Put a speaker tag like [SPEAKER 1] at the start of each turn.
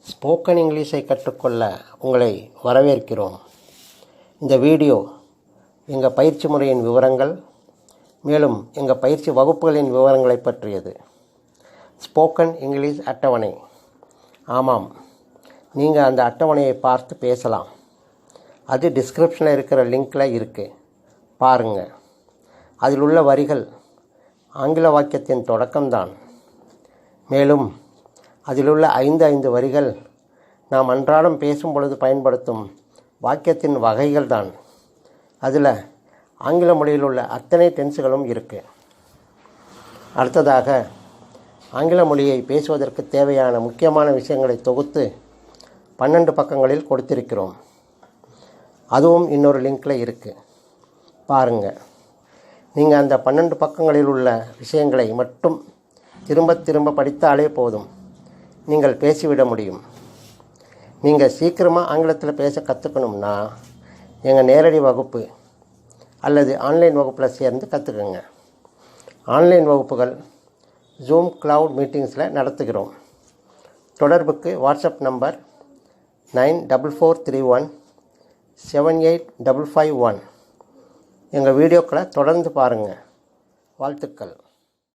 [SPEAKER 1] Spoken இங்கிலீஷை கற்றுக்கொள்ள உங்களை வரவேற்கிறோம். இந்த வீடியோ எங்கள் பயிற்சி முறையின் விவரங்கள், மேலும் எங்கள் பயிற்சி வகுப்புகளின் விவரங்களை பற்றியது. ஸ்போக்கன் இங்கிலீஷ் அட்டவணை. ஆமாம், நீங்கள் அந்த அட்டவணையை பார்த்து பேசலாம். அது டிஸ்கிரிப்ஷனில் இருக்கிற லிங்கில் இருக்குது, பாருங்கள். அதில் உள்ள வரிகள் ஆங்கில வாக்கியத்தின் தொடக்கம்தான். மேலும் அதிலுள்ள 5 வரிகள் நாம் அன்றாடம் பேசும் பொழுது பயன்படுத்தும் வாக்கியத்தின் வகைகள் தான். அதில் ஆங்கில மொழியில் உள்ள அத்தனை டென்ஸுகளும் இருக்குது. அடுத்ததாக ஆங்கில மொழியை பேசுவதற்கு தேவையான முக்கியமான விஷயங்களை தொகுத்து 12 பக்கங்களில் கொடுத்திருக்கிறோம். அதுவும் இன்னொரு லிங்கில் இருக்குது, பாருங்கள். நீங்கள் அந்த 12 பக்கங்களில் உள்ள விஷயங்களை மட்டும் திரும்ப திரும்ப படித்தாலே போதும், நீங்கள் பேசிவிட முடியும். நீங்கள் சீக்கிரமாக ஆங்கிலத்தில் பேச கற்றுக்கணும்னா எங்கள் நேரடி வகுப்பு அல்லது ஆன்லைன் வகுப்பில் சேர்ந்து கற்றுக்குங்க. ஆன்லைன் வகுப்புகள் ஜூம் கிளவுட் மீட்டிங்ஸில் நடத்துகிறோம். தொடர்புக்கு வாட்ஸ்அப் நம்பர் 9443178551. எங்கள் வீடியோக்களை தொடர்ந்து பாருங்கள். வாழ்த்துக்கள்.